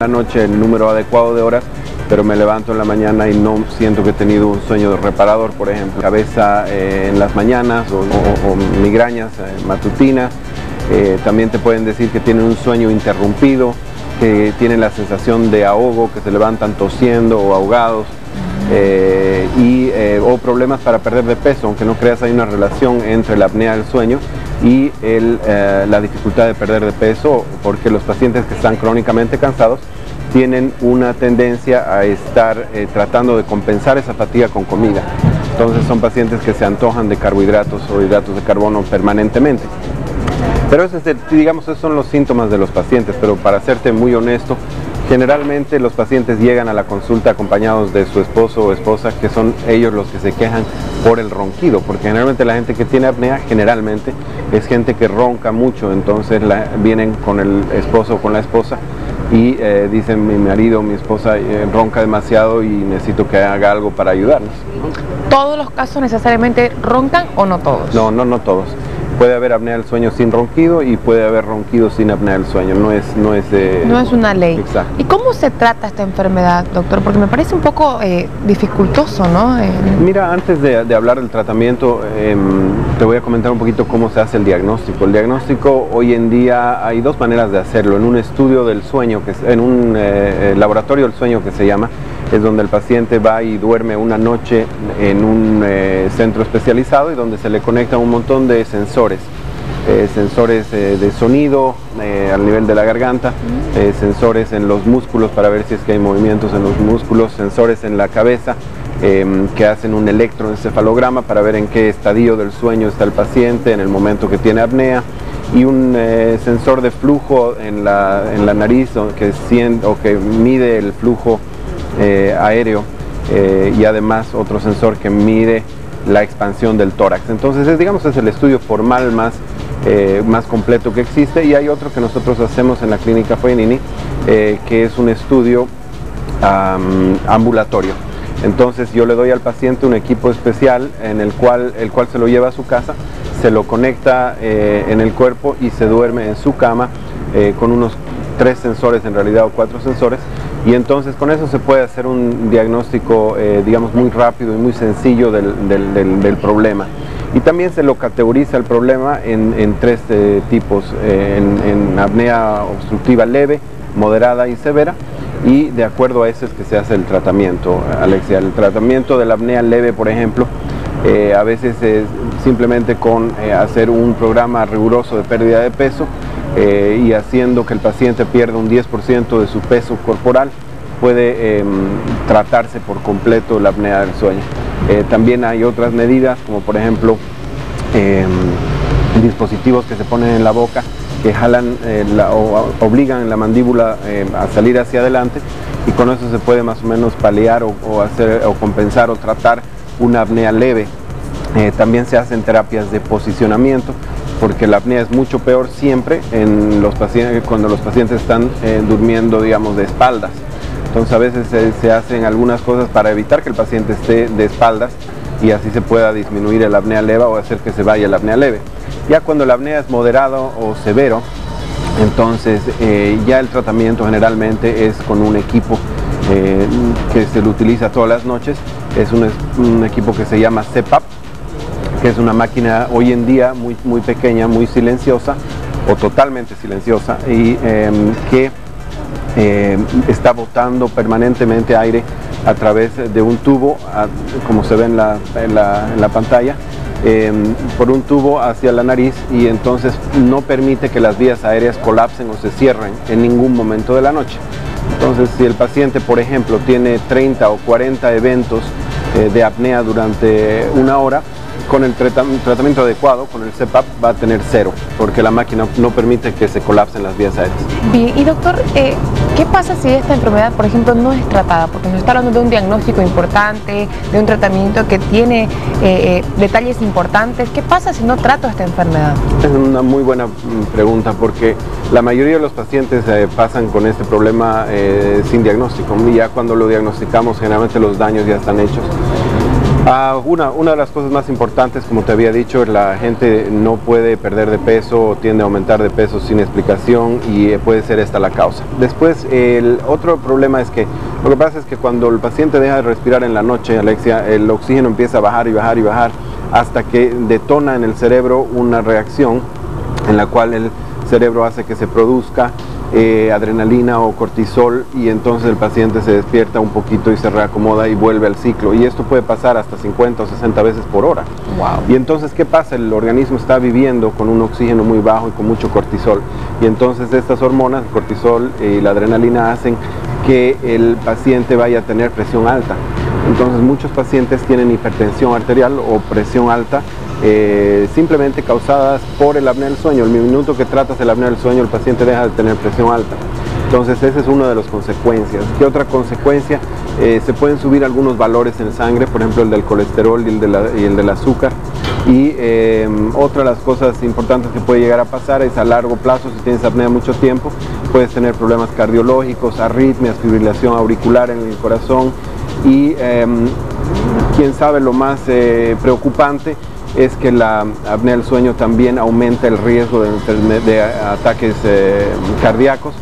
la noche el número adecuado de horas, pero me levanto en la mañana y no siento que he tenido un sueño reparador, por ejemplo, cabeza en las mañanas o migrañas matutinas. También te pueden decir que tienen un sueño interrumpido, que tienen la sensación de ahogo, que se levantan tosiendo o ahogados, o problemas para perder de peso. Aunque no creas, hay una relación entre la apnea del sueño y la dificultad de perder de peso, porque los pacientes que están crónicamente cansados tienen una tendencia a estar tratando de compensar esa fatiga con comida. Entonces son pacientes que se antojan de carbohidratos o hidratos de carbono permanentemente. Pero esos son los síntomas de los pacientes, pero para serte muy honesto, generalmente los pacientes llegan a la consulta acompañados de su esposo o esposa, que son ellos los que se quejan por el ronquido, porque generalmente la gente que tiene apnea generalmente es gente que ronca mucho. Entonces vienen con el esposo o con la esposa y dicen: mi marido o mi esposa ronca demasiado y necesito que haga algo para ayudarnos. ¿Todos los casos necesariamente roncan o no todos? No todos. Puede haber apnea del sueño sin ronquido y puede haber ronquido sin apnea del sueño. No es una ley. Exacto. ¿Y cómo se trata esta enfermedad, doctor? Porque me parece un poco dificultoso, ¿no? Mira, antes de hablar del tratamiento, te voy a comentar un poquito cómo se hace el diagnóstico. El diagnóstico, hoy en día hay dos maneras de hacerlo. En un estudio del sueño, en un laboratorio del sueño que se llama, es donde el paciente va y duerme una noche en un centro especializado y donde se le conecta un montón de sensores. Sensores de sonido al nivel de la garganta, sensores en los músculos para ver si es que hay movimientos en los músculos, sensores en la cabeza que hacen un electroencefalograma para ver en qué estadio del sueño está el paciente en el momento que tiene apnea, y un sensor de flujo en la nariz que mide el flujo aéreo, y además otro sensor que mide la expansión del tórax. Entonces es el estudio formal más completo que existe, y hay otro que nosotros hacemos en la clínica Fognini, que es un estudio ambulatorio. Entonces yo le doy al paciente un equipo especial el cual se lo lleva a su casa, se lo conecta en el cuerpo y se duerme en su cama con unos 3 sensores en realidad, o 4 sensores, y entonces con eso se puede hacer un diagnóstico muy rápido y muy sencillo del problema. Y también se lo categoriza el problema en 3 tipos, en apnea obstructiva leve, moderada y severa, y de acuerdo a eso es que se hace el tratamiento, Alexia. El tratamiento de la apnea leve, por ejemplo, a veces es simplemente con hacer un programa riguroso de pérdida de peso, y haciendo que el paciente pierda un 10% de su peso corporal, puede tratarse por completo la apnea del sueño. También hay otras medidas, como por ejemplo dispositivos que se ponen en la boca, que jalan obligan la mandíbula a salir hacia adelante, y con eso se puede más o menos paliar o compensar o tratar una apnea leve. También se hacen terapias de posicionamiento, porque la apnea es mucho peor siempre en los pacientes, cuando los pacientes están durmiendo, de espaldas. Entonces a veces se hacen algunas cosas para evitar que el paciente esté de espaldas, y así se pueda disminuir el apnea leve o hacer que se vaya la apnea leve. Ya cuando la apnea es moderado o severo, entonces ya el tratamiento generalmente es con un equipo que se lo utiliza todas las noches. Es un equipo que se llama CPAP, que es una máquina hoy en día muy pequeña, muy silenciosa o totalmente silenciosa, y que está botando permanentemente aire a través de un tubo, como se ve en la pantalla, por un tubo hacia la nariz, y entonces no permite que las vías aéreas colapsen o se cierren en ningún momento de la noche. Entonces, si el paciente, por ejemplo, tiene 30 o 40 eventos de apnea durante una hora, con el tratamiento adecuado, con el CPAP, va a tener 0, porque la máquina no permite que se colapsen las vías aéreas. Bien, y doctor, ¿qué pasa si esta enfermedad, por ejemplo, no es tratada? Porque nos está hablando de un diagnóstico importante, de un tratamiento que tiene detalles importantes. ¿Qué pasa si no trato esta enfermedad? Es una muy buena pregunta, porque la mayoría de los pacientes pasan con este problema sin diagnóstico, y ya cuando lo diagnosticamos generalmente los daños ya están hechos. Una de las cosas más importantes, como te había dicho, la gente no puede perder de peso o tiende a aumentar de peso sin explicación y puede ser esta la causa. Después, el otro problema es que lo que pasa es que cuando el paciente deja de respirar en la noche, Alexia, el oxígeno empieza a bajar y bajar y bajar hasta que detona en el cerebro una reacción en la cual el cerebro hace que se produzca adrenalina o cortisol y entonces el paciente se despierta un poquito y se reacomoda y vuelve al ciclo, y esto puede pasar hasta 50 o 60 veces por hora. Wow. Y entonces, ¿qué pasa? El organismo está viviendo con un oxígeno muy bajo y con mucho cortisol, y entonces estas hormonas, el cortisol y la adrenalina, hacen que el paciente vaya a tener presión alta. Entonces muchos pacientes tienen hipertensión arterial o presión alta, simplemente causadas por el apnea del sueño. El minuto que tratas el apnea del sueño, el paciente deja de tener presión alta. Entonces esa es una de las consecuencias. ¿Qué otra consecuencia? Se pueden subir algunos valores en sangre, por ejemplo el del colesterol y el del azúcar. Y otra de las cosas importantes que puede llegar a pasar es a largo plazo, si tienes apnea mucho tiempo, puedes tener problemas cardiológicos, arritmias, fibrilación auricular en el corazón. Y quién sabe, lo más preocupante es que la apnea del sueño también aumenta el riesgo de ataques cardíacos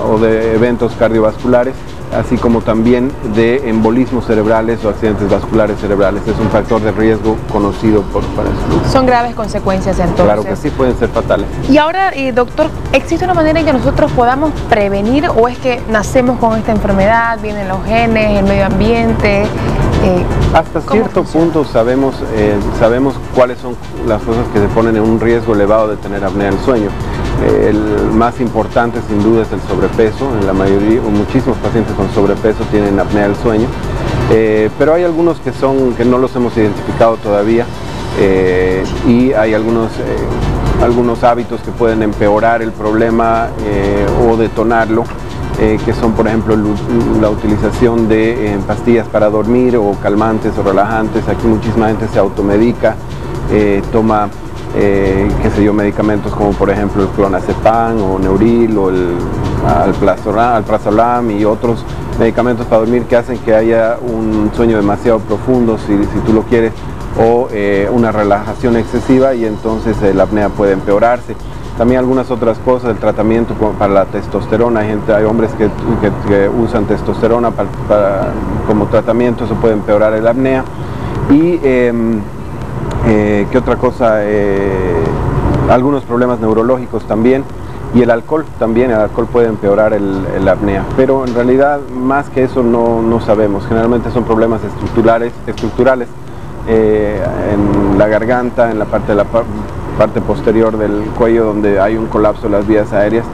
o de eventos cardiovasculares, así como también de embolismos cerebrales o accidentes vasculares cerebrales. Es un factor de riesgo conocido para eso. Son graves consecuencias entonces. Claro que sí, pueden ser fatales. Y ahora, doctor, ¿existe una manera en que nosotros podamos prevenir, o es que nacemos con esta enfermedad, vienen los genes, el medio ambiente? Hasta cierto punto sabemos cuáles son las cosas que se ponen en un riesgo elevado de tener apnea del sueño. El más importante sin duda es el sobrepeso. En la mayoría, o muchísimos pacientes con sobrepeso tienen apnea del sueño, pero hay algunos que no los hemos identificado todavía, y hay algunos hábitos que pueden empeorar el problema o detonarlo, que son, por ejemplo, la utilización de pastillas para dormir o calmantes o relajantes. Aquí muchísima gente se automedica, toma qué sé yo, medicamentos como por ejemplo el clonazepam o Neuril o el alprazolam y otros medicamentos para dormir que hacen que haya un sueño demasiado profundo, si tú lo quieres, o una relajación excesiva, y entonces la apnea puede empeorarse. También algunas otras cosas, el tratamiento para la testosterona. Hay hombres que usan testosterona como tratamiento, eso puede empeorar el apnea. Y ¿qué otra cosa? Algunos problemas neurológicos también, y el alcohol también. El alcohol puede empeorar el apnea, pero en realidad más que eso no sabemos. Generalmente son problemas estructurales en la garganta, en la parte posterior del cuello, donde hay un colapso de las vías aéreas,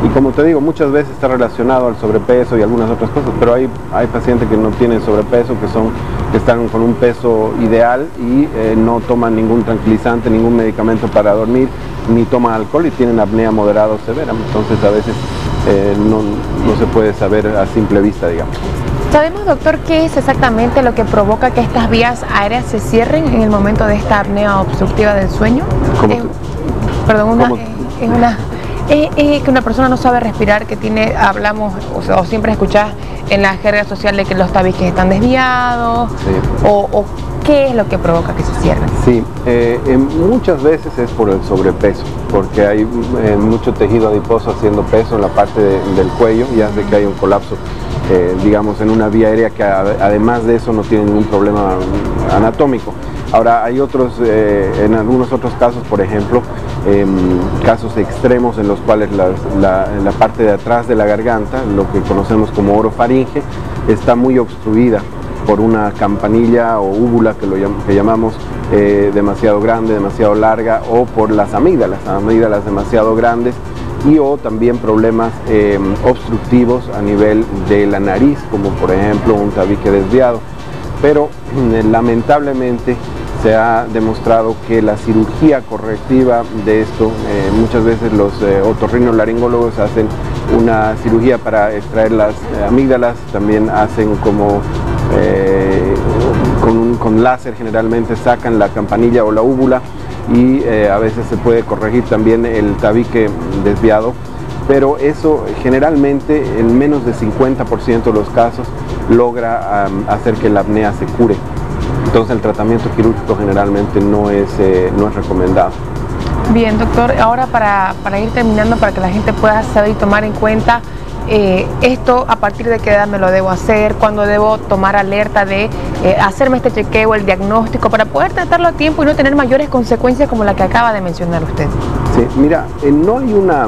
y como te digo, muchas veces está relacionado al sobrepeso y algunas otras cosas, pero hay pacientes que no tienen sobrepeso, que están con un peso ideal y no toman ningún tranquilizante, ningún medicamento para dormir, ni toman alcohol y tienen apnea moderada o severa. Entonces a veces no se puede saber a simple vista, digamos. ¿Sabemos, doctor, qué es exactamente lo que provoca que estas vías aéreas se cierren en el momento de esta apnea obstructiva del sueño? Que una persona no sabe respirar, que hablamos o siempre escuchás en la jerga social de que los tabiques están desviados, sí. o ¿qué es lo que provoca que se cierren? Sí, muchas veces es por el sobrepeso, porque hay mucho tejido adiposo haciendo peso en la parte del cuello y hace que haya un colapso, digamos, en una vía aérea que además de eso no tiene ningún problema anatómico. Ahora hay en algunos otros casos, por ejemplo, casos extremos en los cuales la parte de atrás de la garganta, lo que conocemos como orofaringe, está muy obstruida por una campanilla o úvula que llamamos demasiado grande, demasiado larga, o por las amígdalas demasiado grandes, o también problemas obstructivos a nivel de la nariz, como por ejemplo un tabique desviado. Pero lamentablemente se ha demostrado que la cirugía correctiva de esto, muchas veces los otorrinolaringólogos hacen una cirugía para extraer las amígdalas, también hacen como con láser, generalmente sacan la campanilla o la úvula, y a veces se puede corregir también el tabique desviado, pero eso generalmente en menos de 50% de los casos logra hacer que la apnea se cure. Entonces el tratamiento quirúrgico generalmente no es recomendado. Bien, doctor, ahora para ir terminando, para que la gente pueda saber y tomar en cuenta esto, a partir de qué edad me lo debo hacer, cuándo debo tomar alerta de hacerme este chequeo, el diagnóstico, para poder tratarlo a tiempo y no tener mayores consecuencias como la que acaba de mencionar usted. Sí, mira, no hay una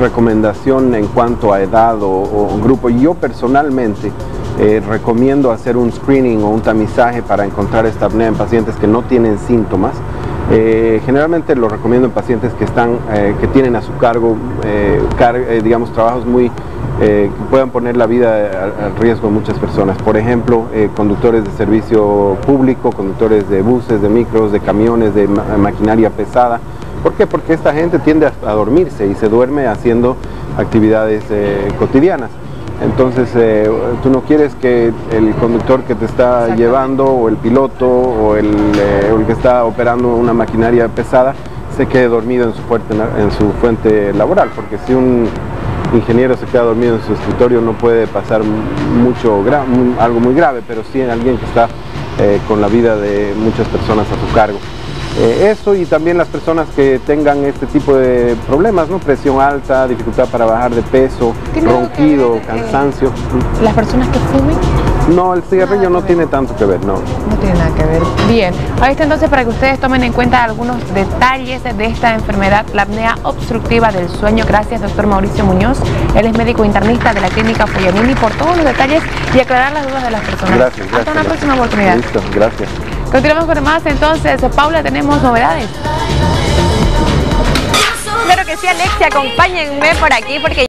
recomendación en cuanto a edad o grupo. Yo personalmente recomiendo hacer un screening o un tamizaje para encontrar esta apnea en pacientes que no tienen síntomas. Generalmente lo recomiendo en pacientes que tienen a su cargo digamos, trabajos que puedan poner la vida al riesgo de muchas personas. Por ejemplo, conductores de servicio público, conductores de buses, de micros, de camiones, de maquinaria pesada. ¿Por qué? Porque esta gente tiende a dormirse y se duerme haciendo actividades cotidianas. Entonces tú no quieres que el conductor que te está llevando, o el piloto, o el que está operando una maquinaria pesada, se quede dormido en su fuente laboral, porque si un ingeniero se queda dormido en su escritorio no puede pasar algo muy grave, pero sí alguien que está con la vida de muchas personas a su cargo. Eso, y también las personas que tengan este tipo de problemas, ¿no? Presión alta, dificultad para bajar de peso, ronquido, cansancio. ¿Las personas que fumen? No, el cigarrillo no tiene tanto que ver, no. No tiene nada que ver. Bien, ahí está entonces para que ustedes tomen en cuenta algunos detalles de esta enfermedad, la apnea obstructiva del sueño. Gracias, doctor Mauricio Muñoz. Él es médico internista de la clínica Foyanini, por todos los detalles y aclarar las dudas de las personas. Gracias. Hasta una próxima oportunidad. Listo, gracias. Continuamos con más entonces. Paula, tenemos novedades. Claro que sí, Alexia, acompáñenme por aquí porque